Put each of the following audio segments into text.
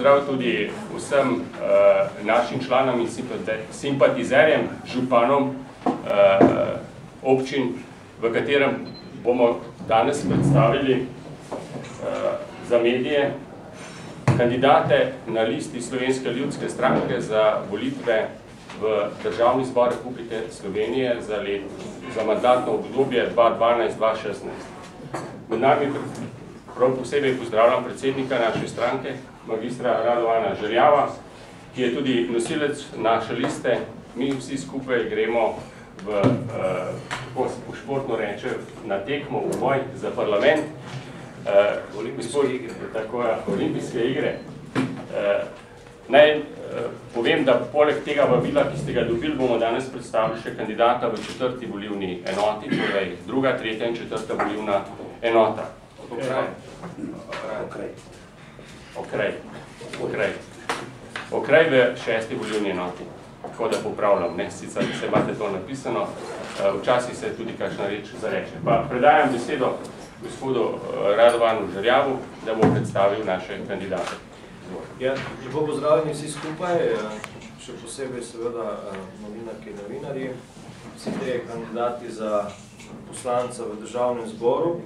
pozdrav tudi vsem našim članom in simpatizerjem, županom občin, v katerem bomo danes predstavili za medije kandidate na listi Slovenske ljudske stranke za volitve v Državni zbor Republike Slovenije za mandatno obdobje 2012-2016. Med nami prav posebej pozdravljam predsednika naše stranke, magistra Radovana Žerjava, ki je tudi nosilec naše liste. Mi vsi skupaj gremo kako se športno reče, na tekmo v boj za parlament. Olimpijske igre. Naj povem, da poleg tega vabila, ki ste ga dobili, bomo danes predstavili še kandidata v 4. volilni enoti, torej 2., 3. in 4. volilna enota. Okraj v 6. volilni enoti. Tako da popravljam, ne, sicer se imate to napisano, včasih se tudi kakšna reč zareče. Pa predajam besedo gospodu Radovanu Žerjavu, da bo predstavil naše kandidate. Ja, lepo pozdravljeni vsi skupaj, še posebej seveda novinarke in novinarji, vsi trije kandidati za poslanca v Državnem zboru,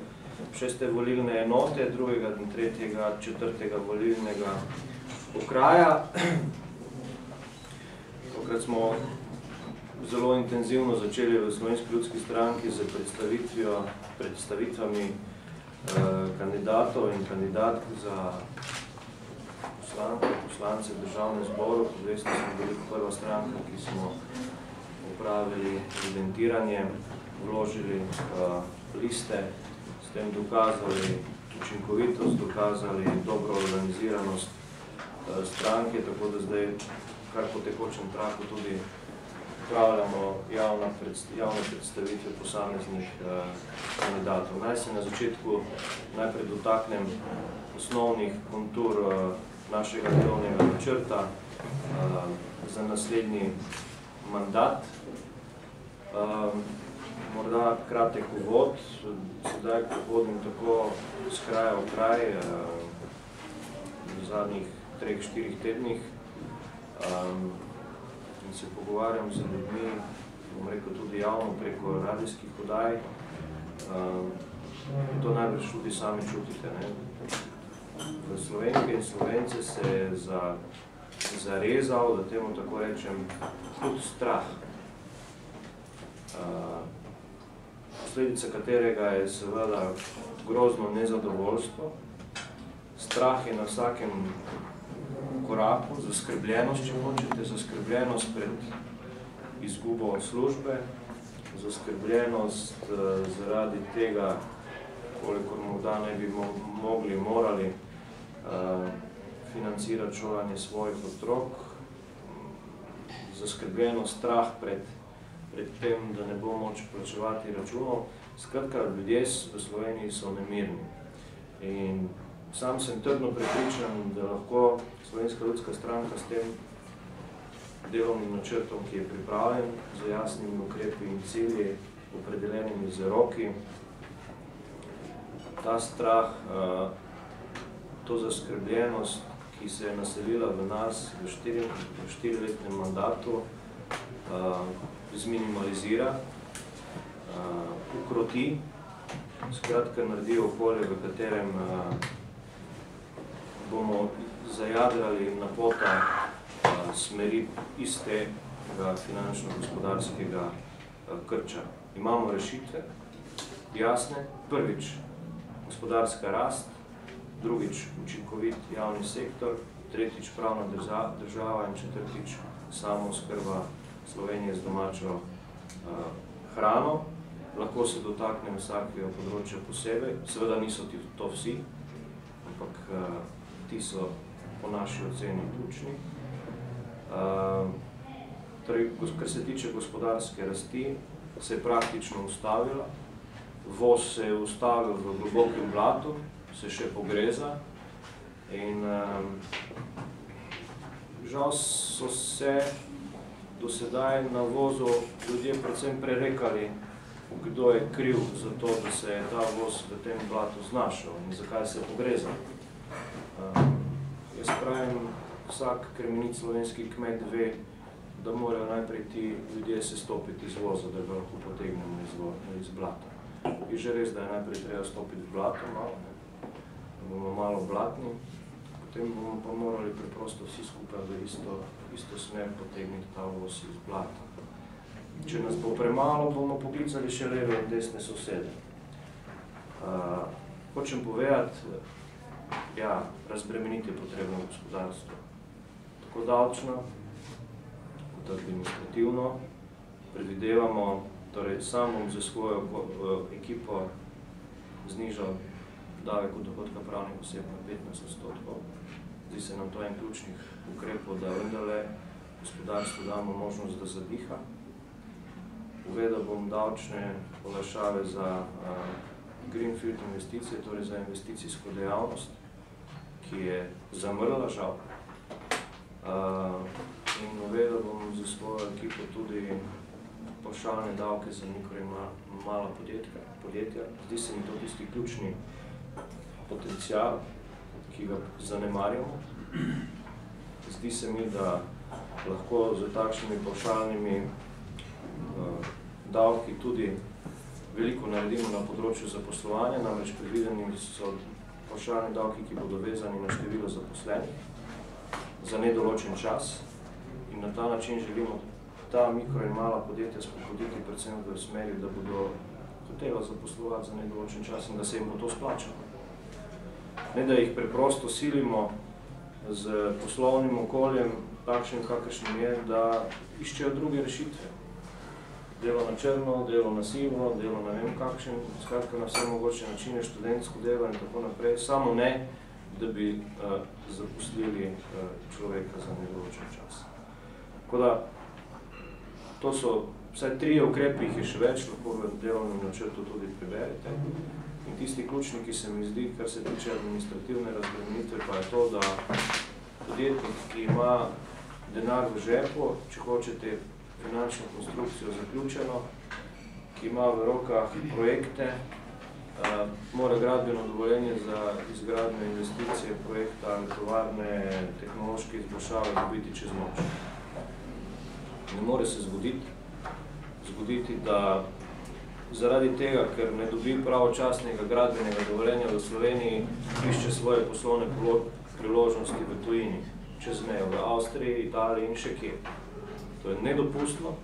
6. volilne enote, 2., 3., 4. volilnega okraja. Tokrat smo zelo intenzivno začeli v Slovenski ljudski stranki z predstavitvami kandidatov in kandidatk za poslance v Državnem zboru. Podvesno smo bili prva stranka, ki smo opravili evidentiranje, vložili liste, s tem dokazali učinkovitost, dokazali dobro organiziranost stranke, tako da zdaj kar po tekočem traku tudi upravljamo javne predstavitve posameznih kandidatov. Naj se na začetku najprej dotaknem osnovnih kontur našega delovnega načrta za naslednji mandat. Morda kratek uvod, sedaj hodim tako z kraja v kraj v zadnjih 3-4 tednih in se pogovarjam z ljudmi, bom rekel tudi javno preko radijskih oddaj. To najbrž tudi sami čutite. V Slovenke in Slovence se je zarezal, da temu tako rečem, tudi strah. Posledica katerega je seveda grozno nezadovoljstvo. Strah je na vsakem koraku, zaskrbljenost, če hočete, zaskrbljenost pred izgubo službe, zaskrbljenost zaradi tega, kolikor morda ne bi morali financirati šolanje svojih otrok, zaskrbljenost, strah pred tem, da ne bo moč plačevati računov. Skratka, ljudje v Sloveniji so nemirni. In sam sem trdno prepričan, da lahko Slovenska ljudska stranka s tem delovnim načrtom, ki je pripravljen, z jasnimi ukrepi in cilji, opredeljenimi z roki, ta strah, to zaskrbljenost, ki se je naselila v nas v 4-letnem mandatu, zminimalizira, ukroti, skratka naredi okolje, v katerem bomo zajadrali na pota smeri iz tega finančno-gospodarskega krča. Imamo rešitve, jasne, prvič gospodarska rast, drugič učinkovit javni sektor, tretjič pravna država in četrtič samooskrba Slovenije z domačo hrano. Lahko se dotaknem vsakega področja posebej, seveda niso to vsi, ampak ti so po naši oceni ključni. Kar se tiče gospodarske rasti, se je praktično ustavila. Voz se je ustavil v globokem blatu, se še pogreza in žal so se do sedaj na vozu ljudje predvsem prerekali, kdo je kriv za to, da se je ta voz v tem blatu znašel in zakaj se je pogrezal. spravim, vsak kremenit slovenski kmet ve, da morajo najprej ti ljudje se stopiti iz voza, da ga lahko potegnemo iz blata. Je že res, da je najprej treba stopiti v blato malo, da bomo malo blatni, potem bomo pa morali preprosto vsi skupaj v isto smer potegniti ta voz iz blata. Če nas bo premalo, bomo poklicali še leve in desne sosede. Hočem povedati, ja, razbremeniti je potrebno gospodarstvo. Tako davčno, kot administrativno. Predvidevamo, torej sam bom za svojo ekipo znižal davek od dohodka pravnih oseb na 15%. Zdi se nam to en ključnih ukrepov, da vendarle gospodarstvu damo možnost, da zadiha. Uvedel bom davčne olajšave za greenfield investicije, torej za investicijsko dejavnost, ki je zamrla, žal. In uvedel bom za svojo ekipo tudi pavšalne davke za mikro in mala podjetja. Zdi se mi to tisti ključni potencial, ki ga zanemarjamo. Zdi se mi, da lahko z takšnimi pavšalnimi davki tudi veliko naredimo na področju zaposlovanja, namreč predvideni so pavšalni davki, ki bodo vezani na število zaposlenih za nedoločen čas in na ta način želimo ta mikro in mala podjetja spodbuditi predvsem v smeri, da bodo hotela zaposlovati za nedoločen čas in da se jim bo to splačalo. Ne, da jih preprosto silimo z poslovnim okoljem, takšnim, kakršnim je, da iščejo druge rešitve. Delo na črno, delo na sivo, delo na vem kakšen, skratka na vse mogoče načine, študentsko delo in tako naprej, samo ne, da bi zaposlili človeka za nedoločen čas. Tako da, to so vsaj 3 ukrepi, jih je še več, lahko v delovnem načrtu tudi preberite. In tisti ključni, ki se mi zdi, kar se tiče administrativne razbremenitve, pa je to, da podjetnik, ki ima denar v žepu, če hočete finančno konstrukcijo zaključeno, ki ima v rokah projekte, mora gradbeno dovoljenje za izgradnjo investicije projekta, tovarne, tehnološke izboljšave dobiti čez noč. Ne more se zgoditi, da zaradi tega, ker ne dobi pravočasnega gradbenega dovoljenja v Sloveniji, išče svoje poslovne priložnosti v tujini, čez mejo, v Avstriji, Italiji in še kje. To je nedopustno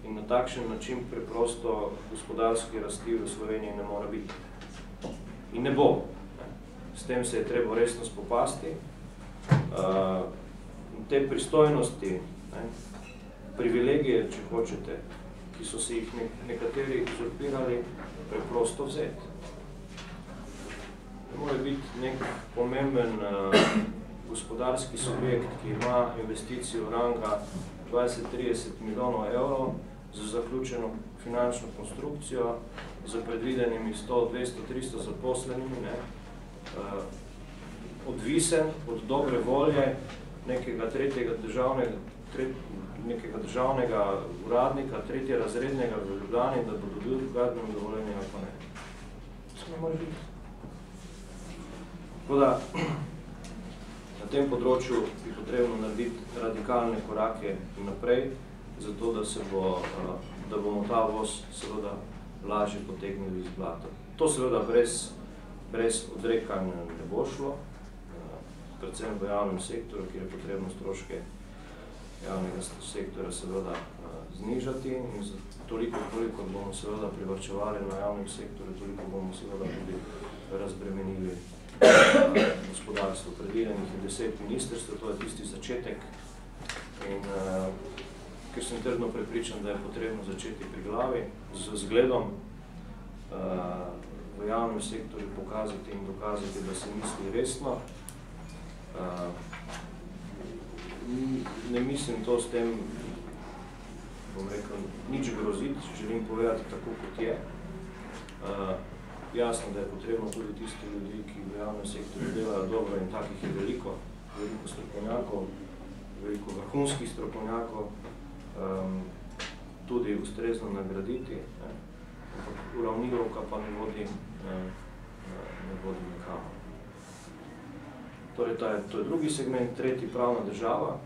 in na takšen način preprosto gospodarski rasti v Sloveniji ne mora biti. In ne bo. S tem se je treba resno spopasti. Te pristojnosti, privilegije, če hočete, ki so se jih nekateri uzurpirali, preprosto vzeti. Ne more biti nek pomemben gospodarski subjekt, ki ima investicijo ranga 20-30 milijonov evrov za zaključeno finančno konstrukcijo, za predvidenimi 100, 200, 300 zaposlenimi, odvisen od dobre volje nekega državnega uradnika, tretjerazrednega v Ljubljani, da bo dobil gradbeno dovoljenje ali pa ne. To ne more biti. Tako da, na tem področju je potrebno narediti radikalne korake naprej, zato da bomo ta voz seveda lažje potegnili iz blata. To seveda brez odrekanja ne bo šlo, predvsem v javnem sektorju, kjer je potrebno stroške javnega sektora seveda znižati in toliko, koliko bomo seveda privarčevali na javnem sektorju, toliko bomo seveda tudi razbremenili gospodarstvo. Predvidenih je 10 ministrstv, to je tisti začetek in ker sem trdno prepričan, da je potrebno začeti pri glavi z zgledom v javnem sektorju pokazati in dokazati, da se misli resno. Ne mislim to s tem, bom rekel, nič groziti, želim povedati tako, kot je. Jasno, da je potrebno tudi tisti ljudi, ki v javnem sektorju delajo dobro in takih je veliko strokovnjakov, veliko vrhunskih strokovnjakov, tudi ustrezno nagraditi, ampak uravnilovka pa ne vodi nikamor. Torej, to je drugi segment, tretji pravna država.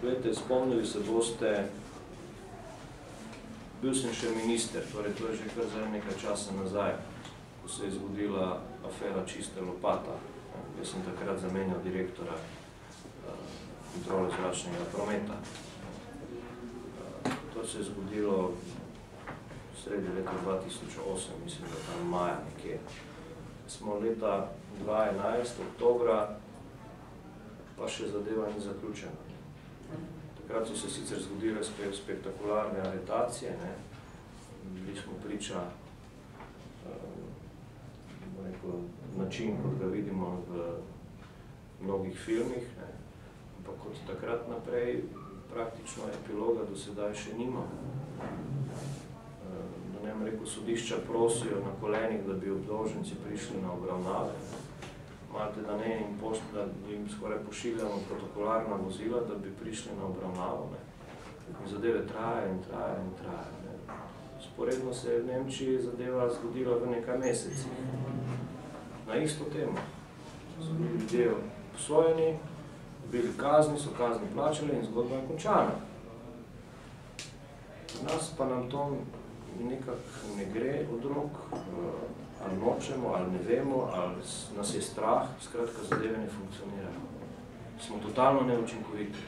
Glejte, spomnili se boste, bil sem še minister, torej to je že kar za nekaj časa nazaj, ko se je zgodila afera Čiste lopata. Jaz sem takrat zamenjal direktora kontrole zračnega prometa. To se je zgodilo sredi leta 2008, mislim, da tam maja nekje. Smo leta 2011, oktobra, pa še zadeva ni zaključena. Takrat so se sicer zgodile spektakularne aretacije, bili smo priča način, kot ga vidimo v mnogih filmih, ampak od takrat naprej praktično epiloga do sedaj še nima. Da ne rekel, sodišča prosijo na kolenih, da bi obdolženci prišli na obravnave. Imate, da ne jim skoraj pošiljamo protokolarna vozila, da bi prišli na obravnavo. In zadeve traja in traja in traja. Sporedno se je v Nemčiji zadeva zgodila v nekaj mesecih. Na isto temo. So bili ljudje obsojeni, bili kazni, so kazni plačali in zgodba je končana. Nas pa nam to nekako ne gre od rok, ali nočemo, ali ne vemo, ali nas je strah, skratka zadeve ne funkcionirajo. Smo totalno neučinkoviti.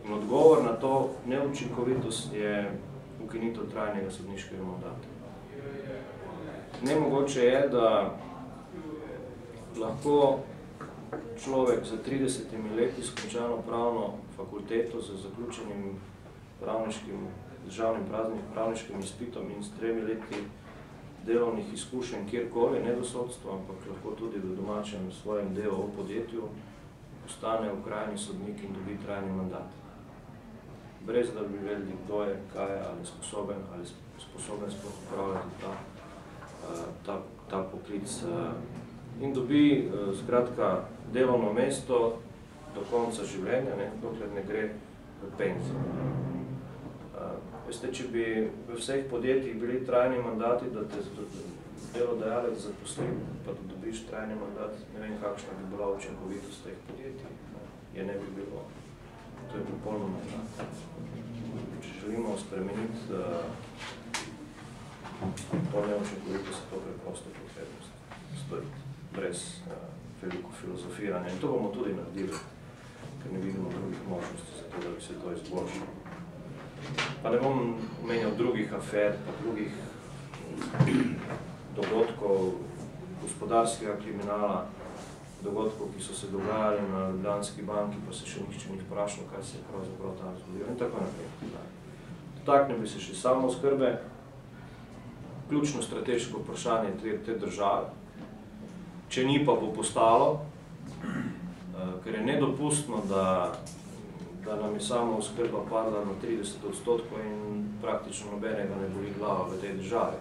In odgovor na to neučinkovitost je ukinitev trajnega sodniškega mandata. Nemogoče je, da lahko človek za 30 leti s končano pravno fakulteto, z zaključenim državnim pravniškim izpitom in s 3 leti delovnih izkušenj kjerkoli, ne do sodstva, ampak lahko tudi v domačem svojem delu v podjetju, postane okrajni sodnik in dobi trajni mandat. Brez da bi vedeli, kdo je, kaj je, ali sposoben sploh upravljati ta poklic. In dobi, skratka, delovno mesto do konca življenja, dokler ne gre v penzijo. Veste, če bi v vseh podjetjih bili trajni mandati, da te delodajalec zaposli, pa da dobiš trajni mandat, ne vem, kakšna bi bila učinkovitost teh podjetij, je ne bi bilo. To je popolnoma tako. Če želimo spremeniti to neučinkovitost, to preprosto potrebnost storiti, brez veliko filozofiranja. In to bomo tudi naredili, ker ne vidimo drugih možnosti za to, da bi se to izboljšalo. Pa ne bom omenjal drugih afer, pa drugih dogodkov gospodarskega kriminala, dogodkov, ki so se dogajali na Ljubljanski banki, pa se še nihče ni vprašal, kaj se je pravzaprav tam zgodilo in tako naprej. Dotaknem bi se še samooskrbe, ključno strateško vprašanje te države, če ni pa bo postalo, ker je nedopustno, da nam je samooskrba padla na 30% in praktično nobenega ne boli glava v tej državi.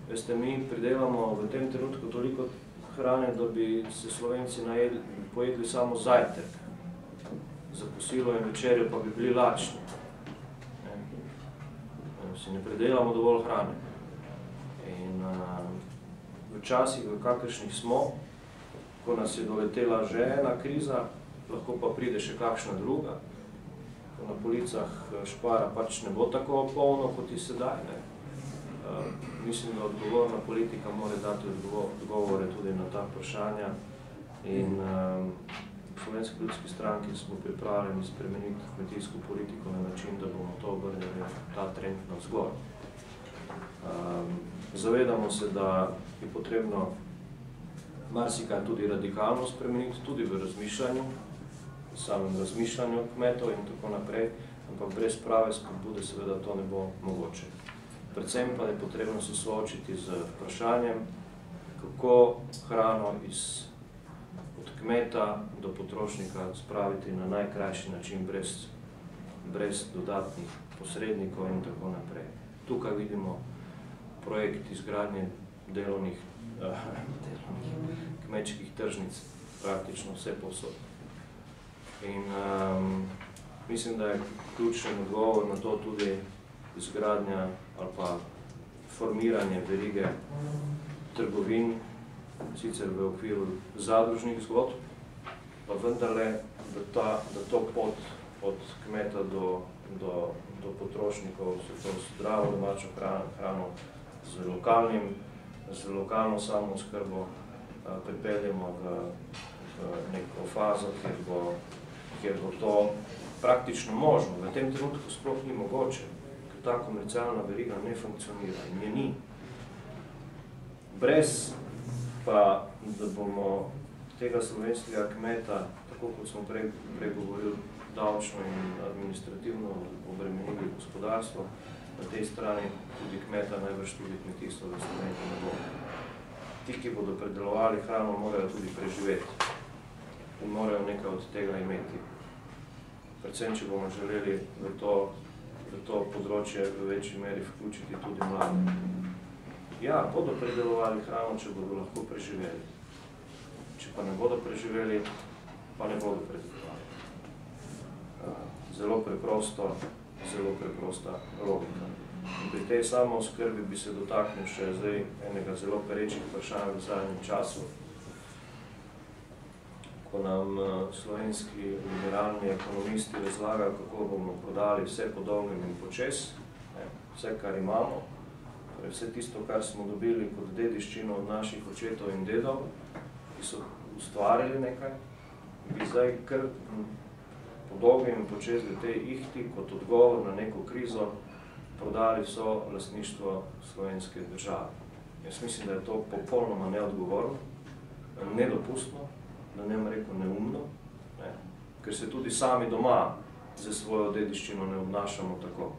Veste, mi pridelamo v tem trenutku toliko hrane, da bi se Slovenci pojedli samo zajtrk. Za kosilo in večerjo pa bi bili lačni. Si ne pridelamo dovolj hrane. In v časih, v kakršnih smo, ko nas je doletela že ena kriza, lahko pa pride še kakšna druga, ko na policah špara pač ne bo tako polno, kot je sedaj. Mislim, da odgovorna politika mora dati odgovore tudi na ta vprašanja in v Slovenski ljudski stranki smo pripravljeni spremeniti kmetijsko politiko na način, da bomo to obrnili ta trend navzgor. Zavedamo se, da je potrebno marsikaj tudi radikalno spremeniti, tudi v razmišljanju, v samem razmišljanju kmetov in tako naprej, ampak brez prave spodbude seveda to ne bo mogoče. Predvsem pa je potrebno se soočiti z vprašanjem, kako hrano od kmeta do potrošnika spraviti na najkrajši način, brez dodatnih posrednikov in tako naprej. Tukaj vidimo projekt izgradnje delovnih kmečkih tržnic, praktično vse povsod. In mislim, da je ključen odgovor na to tudi izgradnja ali pa formiranje verige trgovin, sicer v okviru zadružnih zgodb, pa vendarle, da to pot od kmeta do potrošnikov, se to zdravo domačo hrano z lokalno samooskrbo pripeljemo v neko fazo, kjer bo to praktično možno. V tem trenutku sploh ni mogoče, ker ta komercialna veriga ne funkcionira in je ni. Brez pa, da bomo tega slovenskega kmeta, tako kot smo prej govorili, davčno in administrativno obremenili gospodarstvo, na tej strani tudi kmeta, najbrž tudi kmetijstvo v Sloveniji ne bo. Ti, ki bodo predelovali hrano, morajo tudi preživeti in morajo nekaj od tega imeti. Predvsem, če bomo želeli v to področje v večji meri vključiti tudi mlade. Ja, bodo predelovali hrano, če bodo lahko preživeli. Če pa ne bodo preživeli, pa ne bodo predelovali. Zelo preprosta logika. In pri tej samooskrbi bi se dotaknil še zdaj enega zelo perečih vprašanj v zadnjem času, ko nam slovenski liberalni ekonomisti razlagajo, kako bomo prodali vse po dolgem in počez, vse, kar imamo, torej vse tisto, kar smo dobili kot dediščino od naših očetov in dedov, ki so ustvarili nekaj, bi zdaj kar po dolgem in počez v tej ihti kot odgovor na neko krizo prodali vso lastništvo slovenske države. Jaz mislim, da je to popolnoma neodgovorno, nedopustno, da ne bom rekel neumno, ker se tudi sami doma za svojo dediščino ne obnašamo tako.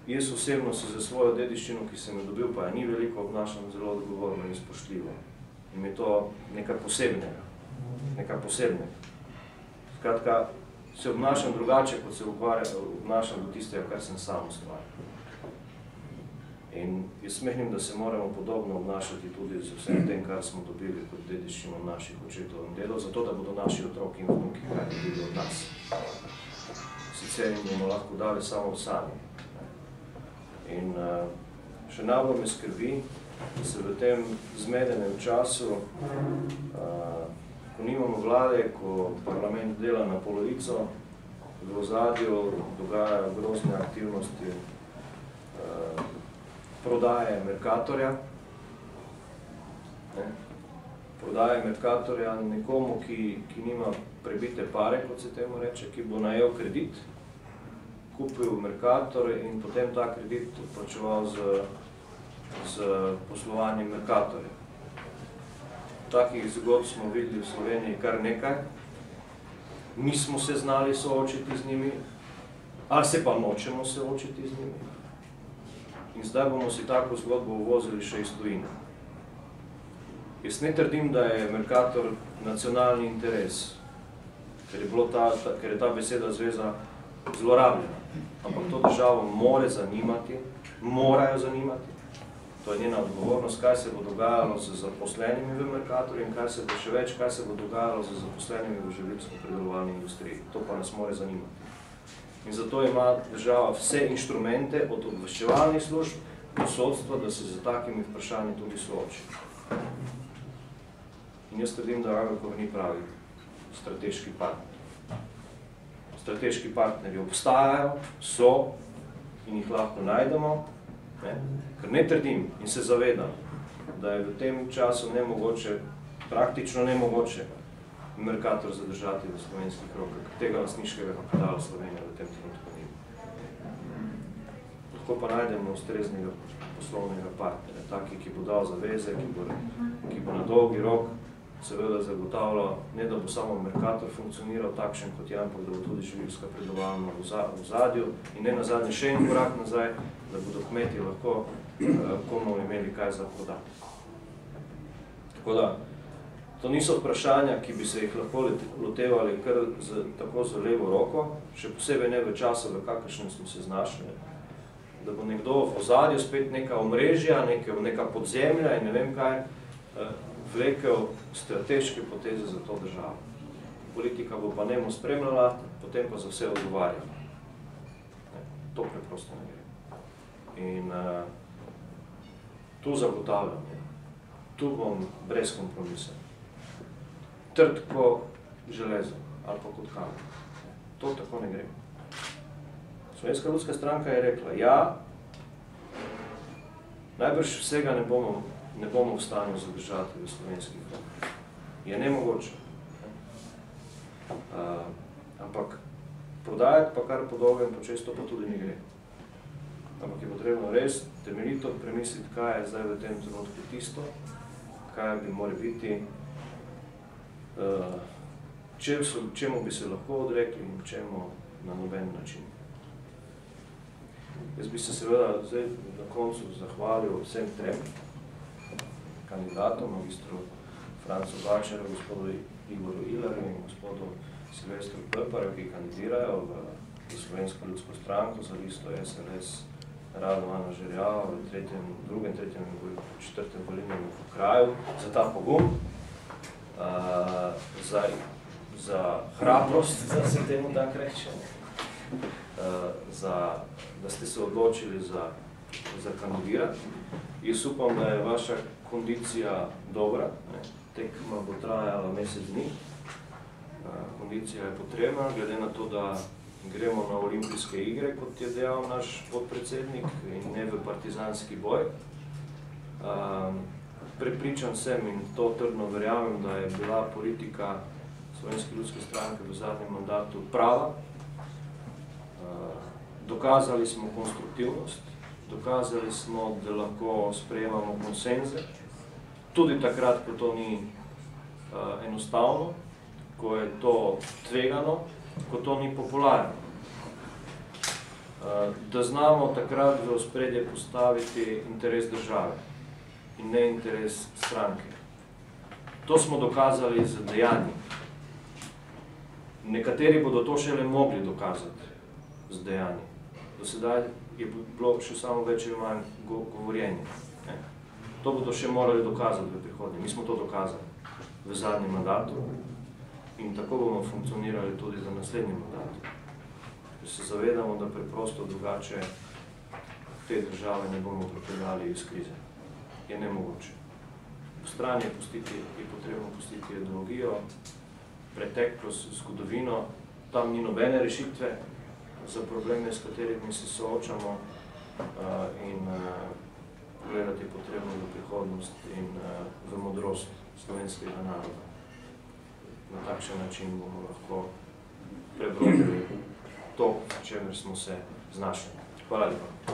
Jaz osebno se za svojo dediščino, ki sem jo dobil, pa je ni veliko, obnašam zelo odgovorno in spoštljivo. In je to nekaj posebnega. Skratka, se obnašam drugače, kot se obnašam do tistega, kar sem sam ustvaril. In jaz menim, da se moramo podobno obnašati tudi z vsem tem, kar smo dobili kot dediščino naših očetov in dedov, zato da bodo naši otroki in vnuki kaj dobili od nas. Sicer jim bomo lahko dali samo v sami. In še najbolj me skrbi, da se v tem zmedenem času, ko nimamo vlade, ko parlament dela na polovico, v ozadju dogajajo grozne aktivnosti prodaje Mercatorja. Prodaje Mercatorja nekomu, ki nima prebite pare, kot se temu reče, ki bo najel kredit, kupil Mercator in potem ta kredit odplačeval z poslovanjem Mercatorja. Takih zgodb smo videli v Sloveniji kar nekaj. Nismo se znali soočiti z njimi, ali se pa nočemo soočiti z njimi. In zdaj bomo si tako zgodbo uvozili še iz tujine. Jaz ne trdim, da je Mercator nacionalni interes, ker je ta beseda zveza zlorabljena. Ampak to državo morajo zanimati. To je njena odgovornost, kaj se bo dogajalo z zaposlenimi v Mercatorju in kaj se bo dogajalo z zaposlenimi v živilsko-predelovalni industriji. To pa nas mora zanimati. In zato ima država vse inštrumente od obveščevalnih služb do sodstva, da se z takimi vprašanji tudi sooči. In jaz trdim, da Agrokor ni pravi strateški partner. Strateški partnerji obstajajo, so in jih lahko najdemo, ker ne trdim in se zavedam, da je v tem času nemogoče, praktično nemogoče, Mercator zadržati v slovenskih rokah, ker tega lastniškega kapitala Slovenija v tem trenutku ni. Lahko pa najdemo ustreznega poslovnega partnerja, taki, ki bo dal zaveze, ki bo na dolgi rok seveda zagotavljal, ne da bo samo Mercator funkcioniral takšen kot je, ampak da bo tudi živilska predelovalna v ozadju in ne nazadnje še en korak nazaj, da bodo kmeti lahko komu imeli kaj za prodati. Tako da, to niso vprašanja, ki bi se jih lahko lotevali kar tako z levo roko, še posebej ne v času, v kakršnem smo se znašli, da bo nekdo v ozadju spet neka omrežja, neka podzemlja in ne vem kaj, vlekel strateške poteze za to državo. Politika bo pa nemo spremljala, potem pa za vse odgovarjala. To preprosto ne gre. In tu zagotavljam, tu bom brez kompromisa. Trd ko železo ali pa kot kamen. To tako ne gre. Slovenska ljudska stranka je rekla, ja, najbrž vsega ne bomo v stanju zadržati v slovenskih rokah. Je nemogoče. Ampak prodajati pa kar po dolgem počez, to pa tudi ne gre. Ampak je potrebno res temeljito premisliti, kaj je zdaj v tem trenutku tisto, kaj bi mora biti, čemu bi se lahko odrekli in čemu na noben način. Jaz bi se seveda zdaj na koncu zahvalil vsem trem kandidatom, magistru Francu Bačarju, gospodu Igoru Ilarju in gospodu Silvestru Prparju, ki kandidirajo v Slovensko ljudsko stranko za listo SLS Radovana Žerjava v drugem, tretjem in četrtem volilnem okraju, za ta pogum, za hrabrost, da se temu tako reče, da ste se odločili za kandidirati. Jaz upam, da je vaša kondicija dobra. Tekma bo trajala mesec dni. Kondicija je potrebna, glede na to, da gremo na olimpijske igre, kot je dejal naš podpredsednik, in ne v partizanski boj. Prepričan sem in to trdno verjamem, da je bila politika Slovenske ljudske stranke v zadnjem mandatu prava. Dokazali smo konstruktivnost, dokazali smo, da lahko sprejemamo konsenze, tudi takrat, ko to ni enostavno, ko je to tvegano, ko to ni popularno. Da znamo takrat v ospredje postaviti interes države in ne interes stranke. To smo dokazali z dejanji. Nekateri bodo to šele mogli dokazati z dejanji. Do sedaj je bilo še samo več ali manj govorjenje. To bodo še morali dokazati v prihodnje. Mi smo to dokazali v zadnjem mandatu in tako bomo funkcionirali tudi za naslednji mandat. Ker se zavedamo, da preprosto drugače te države ne bomo pripeljali iz krize. Je nemogoče. V strani je potrebno pustiti ideologijo, preteklost, zgodovino, tam ni nobene rešitve za probleme, s katerimi se soočamo, in gledati potrebno v prihodnost in v modrost slovenskega naroda. Na takšen način bomo lahko prebrodili to, v čemer smo se znašli. Hvala lepa.